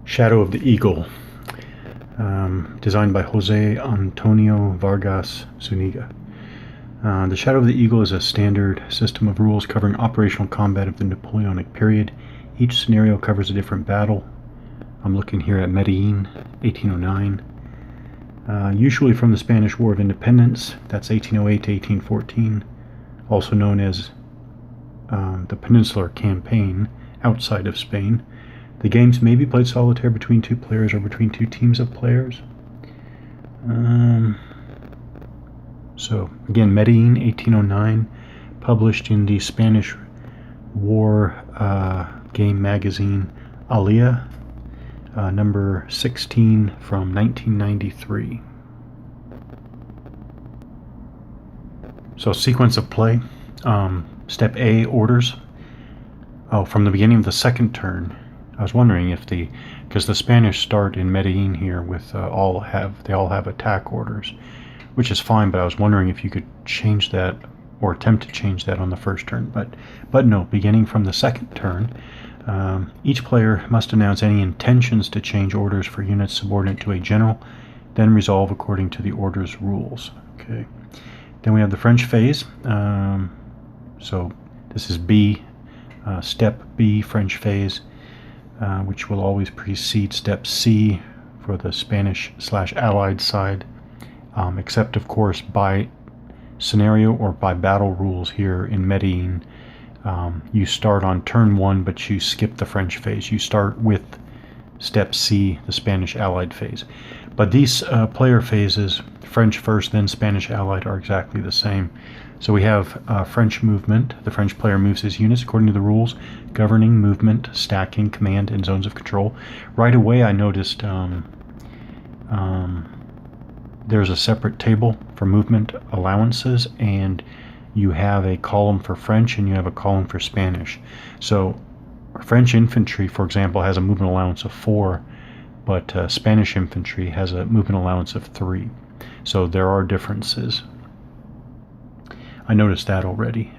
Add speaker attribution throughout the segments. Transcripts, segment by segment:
Speaker 1: Shadow of the Eagle, designed by Jose Antonio Vargas Zuniga. The Shadow of the Eagle is a standard system of rules covering operational combat of the Napoleonic period. Each scenario covers a different battle. I'm looking here at Medellin, 1809. Usually from the Spanish War of Independence, that's 1808 to 1814, also known as the Peninsular Campaign outside of Spain. The games may be played solitaire between two players or between two teams of players. So again, Medellin, 1809, published in the Spanish War game magazine Alia, number 16 from 1993. So sequence of play. Step A, orders. From the beginning of the second turn. I was wondering if because the Spanish start in Medellin here with they all have attack orders, which is fine, but I was wondering if you could change that or attempt to change that on the first turn, but no, beginning from the second turn, each player must announce any intentions to change orders for units subordinate to a general, then resolve according to the order's rules. Okay. Then we have the French phase. So this is B, step B, French phase, which will always precede step C for the Spanish/Allied side, except of course by scenario or by battle rules here in Medellin. You start on turn 1, but you skip the French phase. You start with step C, the Spanish-Allied phase. But these player phases, French first, then Spanish-Allied, are exactly the same. So we have French movement. The French player moves his units according to the rules governing movement, stacking, command, and zones of control. Right away I noticed there's a separate table for movement allowances, and you have a column for French and you have a column for Spanish. So French infantry, for example, has a movement allowance of 4, but Spanish infantry has a movement allowance of 3. So there are differences. I noticed that already.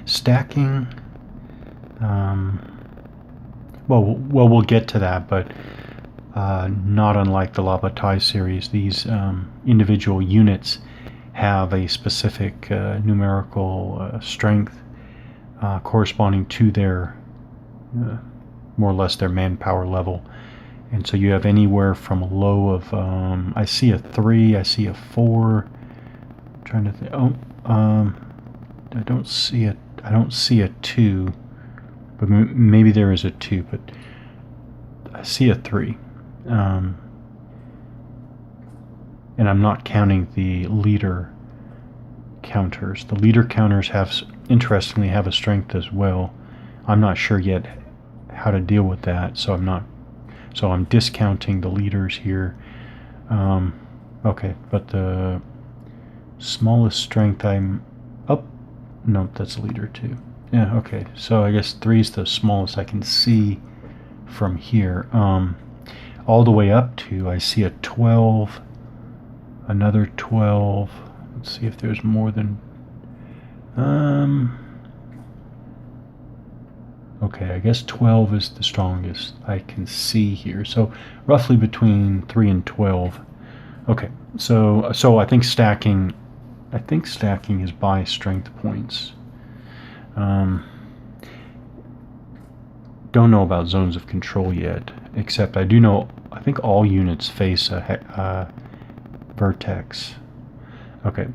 Speaker 1: Stacking. Well, we'll get to that, but not unlike the La Bataille series, these individual units have a specific numerical strength corresponding to their, more or less their manpower level. And so you have anywhere from a low of, I see a 3, I see a 4. I'm trying to think. I don't see a 2, but maybe there is a 2, but I see a 3. And I'm not counting the leader counters. The leader counters interestingly have a strength as well. I'm not sure yet how to deal with that, so I'm discounting the leaders here. Okay, but the smallest strength no, that's leader 2. Yeah, okay, so I guess 3 is the smallest I can see from here. All the way up to, I see a 12, another 12. Let's see if there's more than, okay, I guess 12 is the strongest I can see here. So roughly between 3 and 12. Okay, so I think stacking is by strength points. Don't know about zones of control yet, except I do know, I think all units face a vertex. Okay,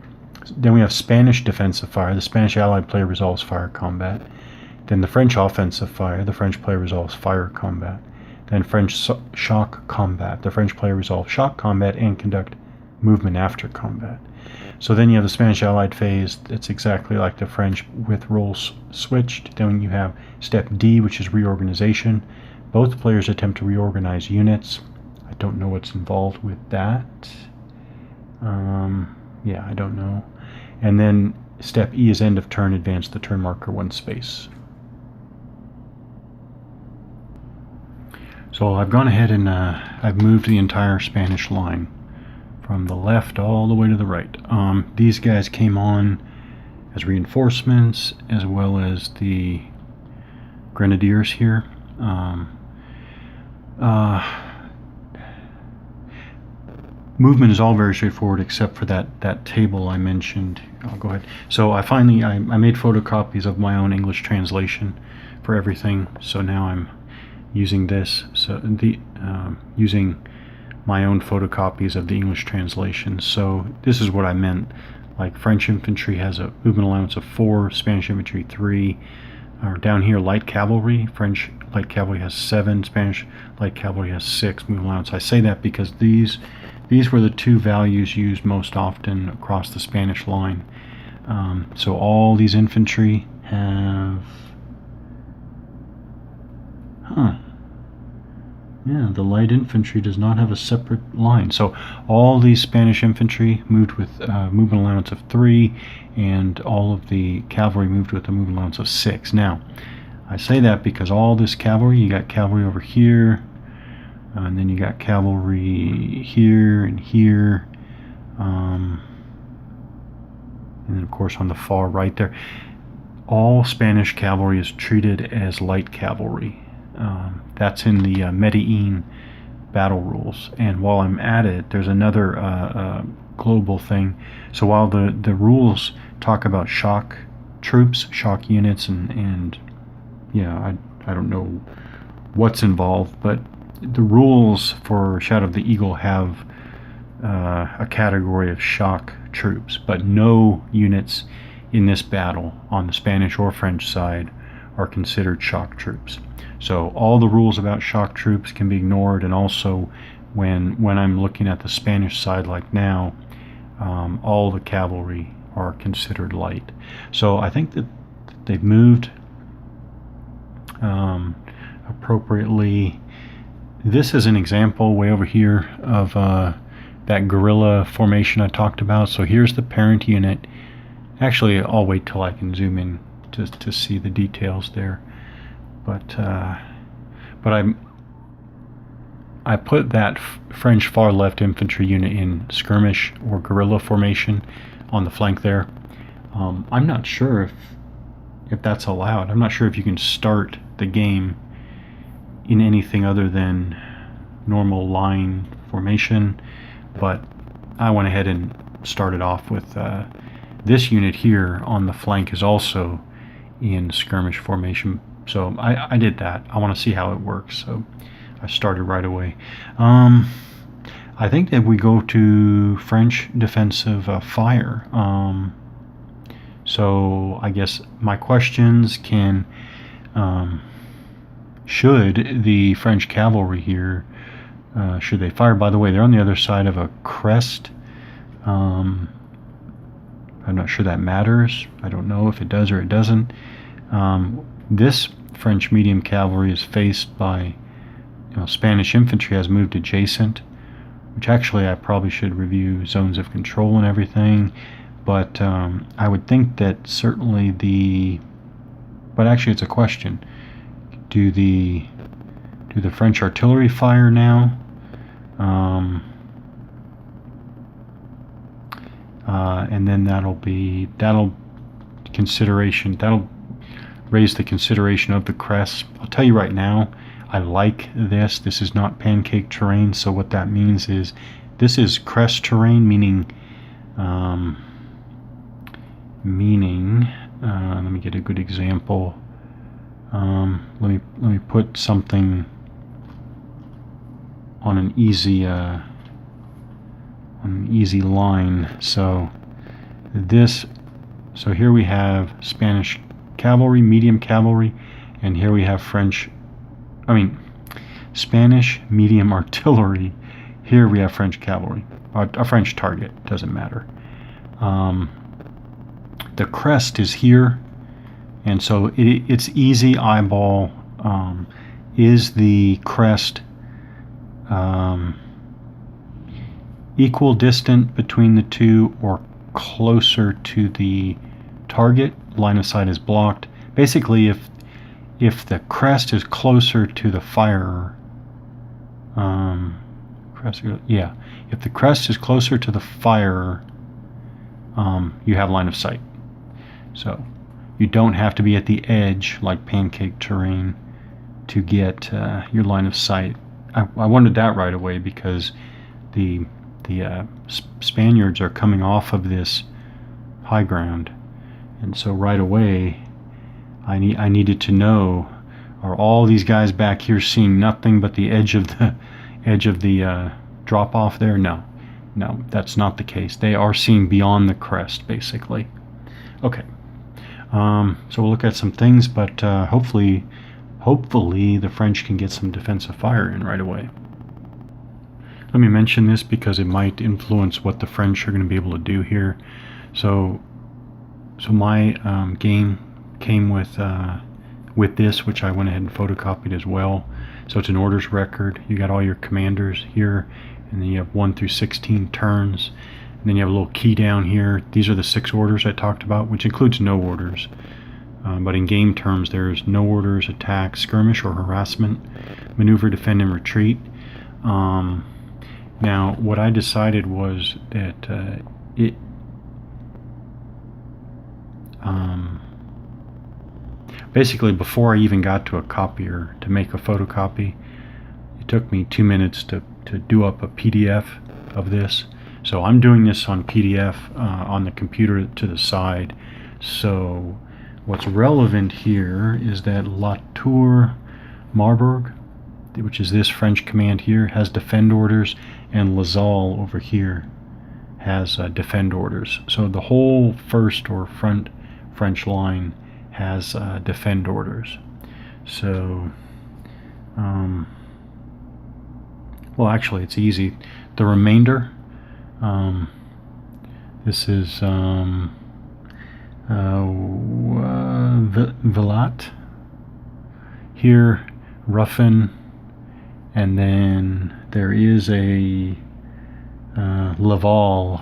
Speaker 1: then we have Spanish defensive fire. The Spanish allied player resolves fire combat. Then the French offensive fire. The French player resolves fire combat. Then French shock combat. The French player resolves shock combat and conduct movement after combat. So then you have the Spanish allied phase. It's exactly like the French with roles switched. Then you have step D, which is reorganization. Both players attempt to reorganize units. I don't know what's involved with that. Yeah, I don't know. And then step E is end of turn, advance the turn marker 1 space. So I've gone ahead and I've moved the entire Spanish line from the left all the way to the right. These guys came on as reinforcements, as well as the grenadiers here. Movement is all very straightforward except for that table I mentioned. I'll go ahead. So I made photocopies of my own English translation for everything. So now I'm using this. So using my own photocopies of the English translation. So this is what I meant. Like French infantry has a movement allowance of 4, Spanish infantry 3. Or down here, light cavalry. French light cavalry has 7. Spanish light cavalry has 6 movement allowance. I say that because these were the two values used most often across the Spanish line. So all these infantry have... Yeah, the light infantry does not have a separate line. So all these Spanish infantry moved with movement allowance of 3, and all of the cavalry moved with a movement allowance of 6. Now, I say that because all this cavalry, you got cavalry over here, and then you got cavalry here and here, and then of course on the far right there, all Spanish cavalry is treated as light cavalry. That's in the Medellin battle rules. And while I'm at it, there's another global thing. So while the rules talk about shock troops, shock units, and yeah, I don't know what's involved, but the rules for Shadow of the Eagle have a category of shock troops, but no units in this battle on the Spanish or French side are considered shock troops. So all the rules about shock troops can be ignored, and also when I'm looking at the Spanish side like now, all the cavalry are considered light. So I think that they've moved appropriately. This is an example way over here of that guerrilla formation I talked about. So here's the parent unit. Actually, I'll wait till I can zoom in to see the details there. But I put that French far left infantry unit in skirmish or guerrilla formation on the flank there. I'm not sure if that's allowed. I'm not sure if you can start the game in anything other than normal line formation, but I went ahead and started off with this unit here on the flank is also in skirmish formation. So I did that. I want to see how it works, so I started right away. I think that we go to French defensive fire. So I guess my questions can... should the French cavalry here, should they fire? By the way, they're on the other side of a crest. I'm not sure that matters. I don't know if it does or it doesn't. This French medium cavalry is faced by, Spanish infantry has moved adjacent, which actually I probably should review zones of control and everything, but I would think that certainly but actually it's a question. Do the French artillery fire now? And then that'll raise the consideration of the crest. I'll tell you right now, I like this. This is not pancake terrain, so what that means is this is crest terrain, meaning let me get a good example. Let me put something on an easy line. So here we have Spanish cavalry, medium cavalry, and here we have Spanish medium artillery. Here we have French cavalry, a French target, doesn't matter. The crest is here, and so it's easy eyeball. Is the crest equal distant between the two or closer to the target? Line of sight is blocked. Basically, if the crest is closer to the firer, if the crest is closer to the firer, you have line of sight. So you don't have to be at the edge like pancake terrain to get your line of sight. I wondered that right away because the Spaniards are coming off of this high ground, and so right away I needed to know, are all these guys back here seeing nothing but the edge of the drop off there? No, that's not the case. They are seeing beyond the crest basically. Okay, so we'll look at some things, but hopefully the French can get some defensive fire in right away. Let me mention this because it might influence what the French are going to be able to do here. So my game came with this, which I went ahead and photocopied as well. So it's an orders record. You got all your commanders here, and then you have 1 through 16 turns, and then you have a little key down here. These are the 6 orders I talked about, which includes no orders. But in game terms, there's no orders, attack, skirmish or harassment, maneuver, defend, and retreat. Now, what I decided was that basically, before I even got to a copier to make a photocopy, it took me 2 minutes to do up a PDF of this. So I'm doing this on PDF on the computer to the side. So what's relevant here is that La Tour Marbourg, which is this French command here, has defend orders, and Lazal over here has defend orders. So the whole first or front French line has defend orders. So well, actually it's easy. The remainder, this is Vilat here, Ruffin, and then there is a Laval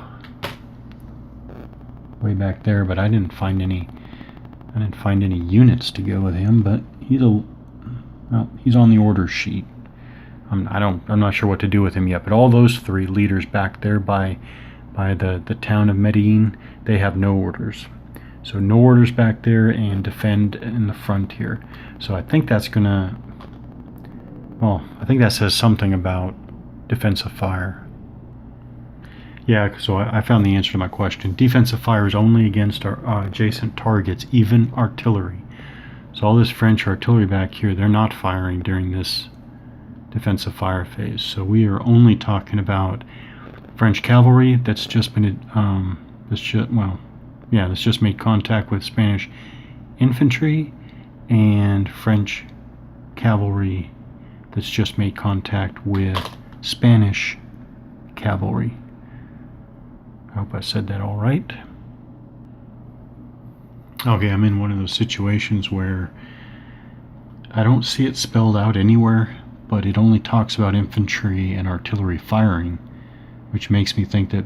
Speaker 1: way back there, but I didn't find any units to go with him, but he's on the order sheet. I'm not sure what to do with him yet, but all those 3 leaders back there by the town of Medellin, they have no orders. So no orders back there, and defend in the front here. So I think that's gonna, well, I think that says something about defensive fire. Yeah, so I found the answer to my question. Defensive fire is only against our adjacent targets, even artillery. So all this French artillery back here, they're not firing during this defensive fire phase. So we are only talking about French cavalry that's just been that's just made contact with Spanish infantry, and French cavalry that's just made contact with Spanish cavalry. I hope I said that all right. Okay, I'm in one of those situations where I don't see it spelled out anywhere, but it only talks about infantry and artillery firing, which makes me think that,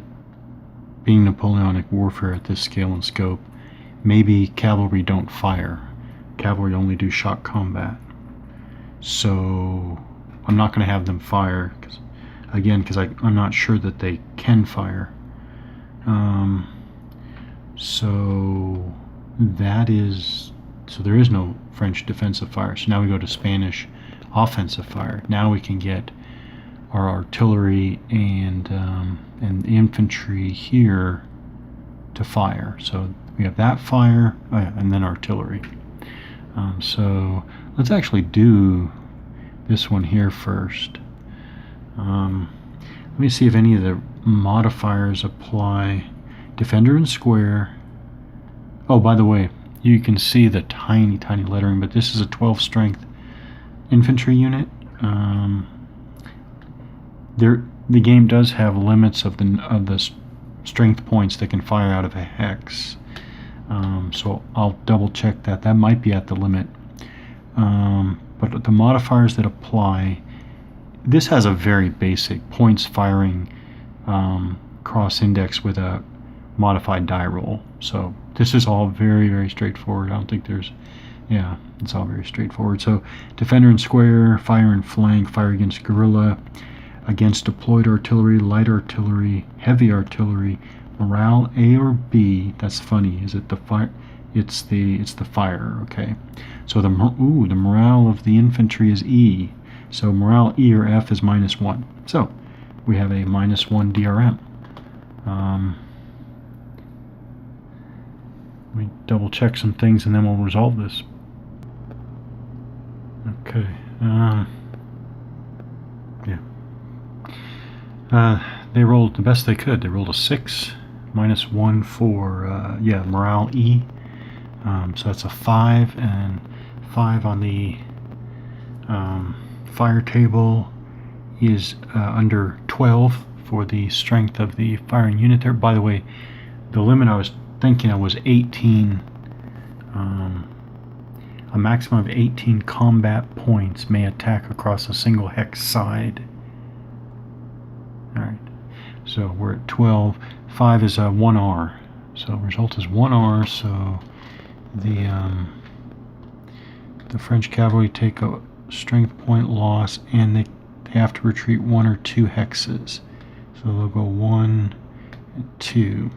Speaker 1: being Napoleonic warfare at this scale and scope, maybe cavalry don't fire. Cavalry only do shock combat. So I'm not going to have them fire, because I'm not sure that they can fire. So there is no French defensive fire. So now we go to Spanish offensive fire. Now we can get our artillery and infantry here to fire. So we have that fire, and then artillery. So let's actually do this one here first. Let me see if any of the modifiers apply. Defender and square. Oh, by the way, you can see the tiny lettering, but this is a 12 strength infantry unit. The game does have limits of the strength points that can fire out of a hex. So I'll double check that. That might be at the limit. But the modifiers that apply, this has a very basic points firing cross index with a modified die roll. So this is all very, very straightforward. I don't think it's all very straightforward. So defender and square, fire and flank, fire against guerrilla, against deployed artillery, light artillery, heavy artillery, morale A or B. That's funny. Is it the fire? It's the fire. Okay, so the morale of the infantry is E. So morale E or F is -1. So we have a -1 DRM. Let me double check some things and then we'll resolve this. Okay. Yeah. They rolled the best they could. They rolled a 6, -1 for morale E. So that's a 5, and 5 on the fire table is under 12 for the strength of the firing unit there. By the way, the limit I was thinking of was 18. A maximum of 18 combat points may attack across a single hex side. Alright, so we're at 12. 5 is a 1R. So result is 1R, so the French cavalry take a strength point loss, and they have to retreat 1 or 2 hexes. So they'll go 1 and 2.